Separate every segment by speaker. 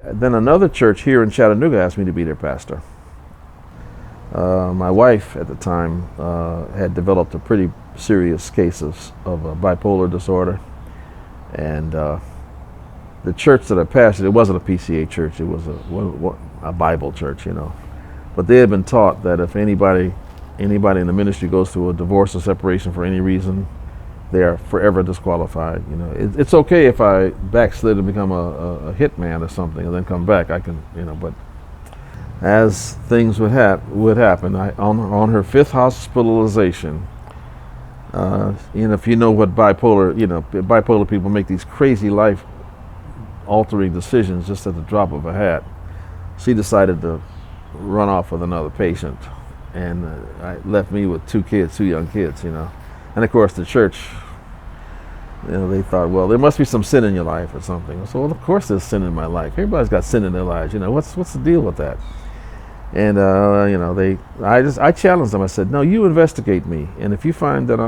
Speaker 1: Then another church here in Chattanooga asked me to be their pastor. My wife at the time had developed a pretty serious case of bipolar disorder, and the church that I pastored, it wasn't a PCA church, it was a Bible church, But they had been taught that if anybody in the ministry goes through a divorce or separation for any reason, they are forever disqualified. It's okay if I backslid and become a hitman or something and then come back. I can, but as things would happen, on her fifth hospitalization, if you know what bipolar people make these crazy life-altering decisions just at the drop of a hat. She decided to run off with another patient, and left me with two young kids, And of course, the church, they thought, well, there must be some sin in your life or something. So, well, of course, there's sin in my life. Everybody's got sin in their lives. What's the deal with that? And I challenged them. I said, no, you investigate me, and if you find that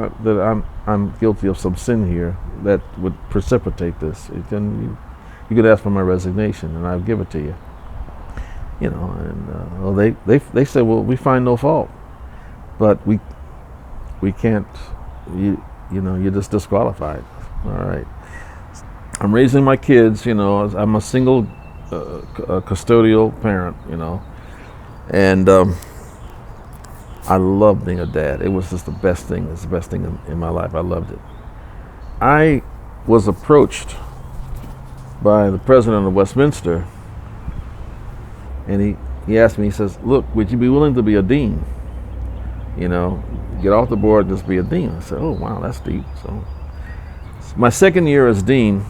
Speaker 1: I'm guilty of some sin here that would precipitate this, then you could ask for my resignation, and I'll give it to you. Well, they said, well, we find no fault, but we can't. You're just disqualified. All right. I'm raising my kids. I'm a single custodial parent. And I love being a dad. It was just the best thing. It's the best thing in my life. I loved it. I was approached by the president of Westminster, and he asked me, he says, look, would you be willing to be a dean? Get off the board and just be a dean. I said, oh, wow, that's deep. So my second year as dean,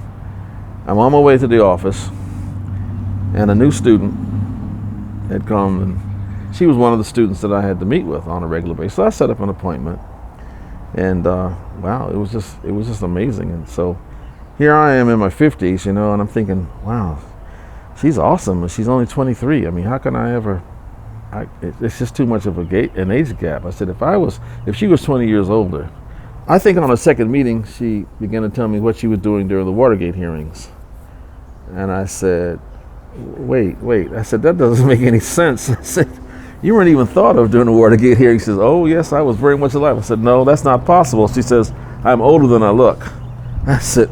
Speaker 1: I'm on my way to the office, and a new student had come, and she was one of the students that I had to meet with on a regular basis. So I set up an appointment, and wow, it was just amazing. And so here I am in my 50s, and I'm thinking, wow, she's awesome, and she's only 23. I mean, how can I ever? It's just too much of an age gap. I said, if she was 20 years older, I think on a second meeting, she began to tell me what she was doing during the Watergate hearings. And I said, wait. I said, that doesn't make any sense. I said, you weren't even thought of during the Watergate hearings. She says, oh, yes, I was very much alive. I said, no, that's not possible. She says, I'm older than I look. I said,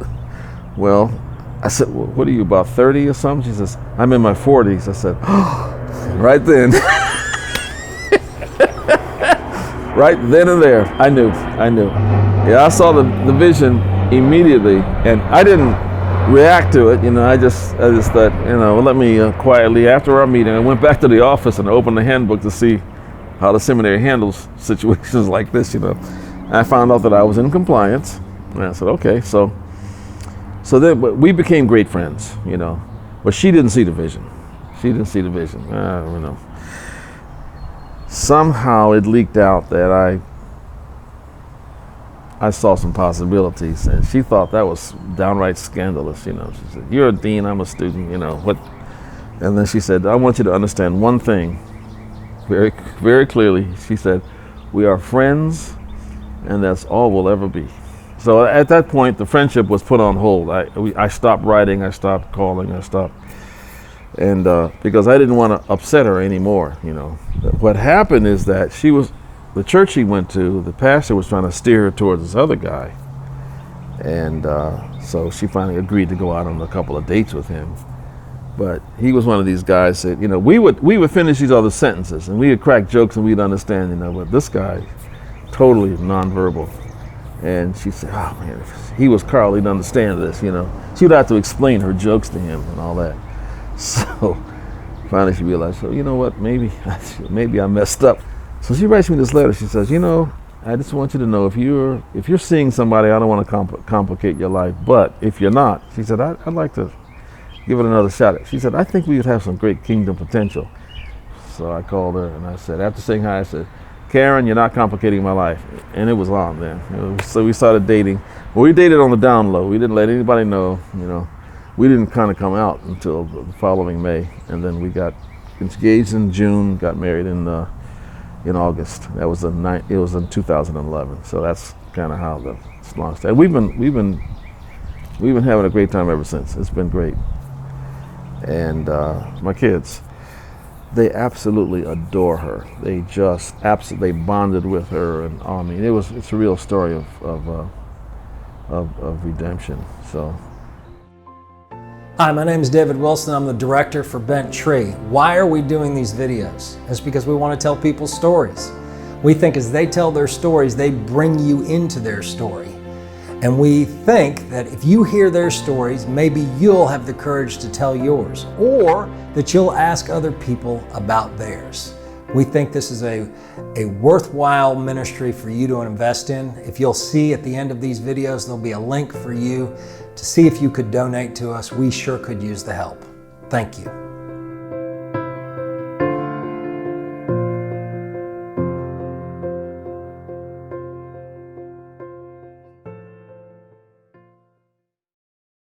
Speaker 1: well, what are you, about 30 or something? She says, I'm in my 40s. I said, oh, right then. Right then and there, I knew. Yeah, I saw the vision immediately, and I didn't react to it. I just thought, let me quietly, after our meeting, I went back to the office and opened the handbook to see how the seminary handles situations like this. I found out that I was in compliance, and I said, okay. So then we became great friends. But she didn't see the vision. Somehow it leaked out that I saw some possibilities, and she thought that was downright scandalous. She said, you're a dean, I'm a student, what? And then she said, I want you to understand one thing very, very clearly. She said, we are friends, and that's all we'll ever be. So at that point, the friendship was put on hold. I stopped writing, I stopped calling, and because I didn't want to upset her anymore. What happened is that the church she went to, the pastor was trying to steer her towards this other guy, and so she finally agreed to go out on a couple of dates with him. But he was one of these guys that we would finish these other sentences, and we would crack jokes and we'd understand, but this guy, totally nonverbal. And she said, oh man, if he was Carl, he'd understand this. She would have to explain her jokes to him and all that. So finally she realized, so you know what, maybe I messed up. So she writes me this letter. She says, I just want you to know, if you're seeing somebody, I don't want to complicate your life, but if you're not, she said, I'd like to give it another shot. She said, I think we would have some great kingdom potential. So I called her and I said, after saying hi, I said, Karen, you're not complicating my life. And it was on then. So we started dating. Well, we dated on the down low. We didn't let anybody know, We didn't kind of come out until the following May. And then we got engaged in June, got married in August. It was in 2011. So that's kind of how the launched. And we've been having a great time ever since. It's been great. And my kids, they absolutely adore her. They just absolutely bonded with her, and I mean, it's a real story of redemption. So.
Speaker 2: Hi, my name is David Wilson. I'm the director for Bent Tree. Why are we doing these videos? It's because we want to tell people's stories. We think as they tell their stories, they bring you into their story. And we think that if you hear their stories, maybe you'll have the courage to tell yours, or that you'll ask other people about theirs. We think this is a worthwhile ministry for you to invest in. If you'll see at the end of these videos, there'll be a link for you to see if you could donate to us. We sure could use the help. Thank you.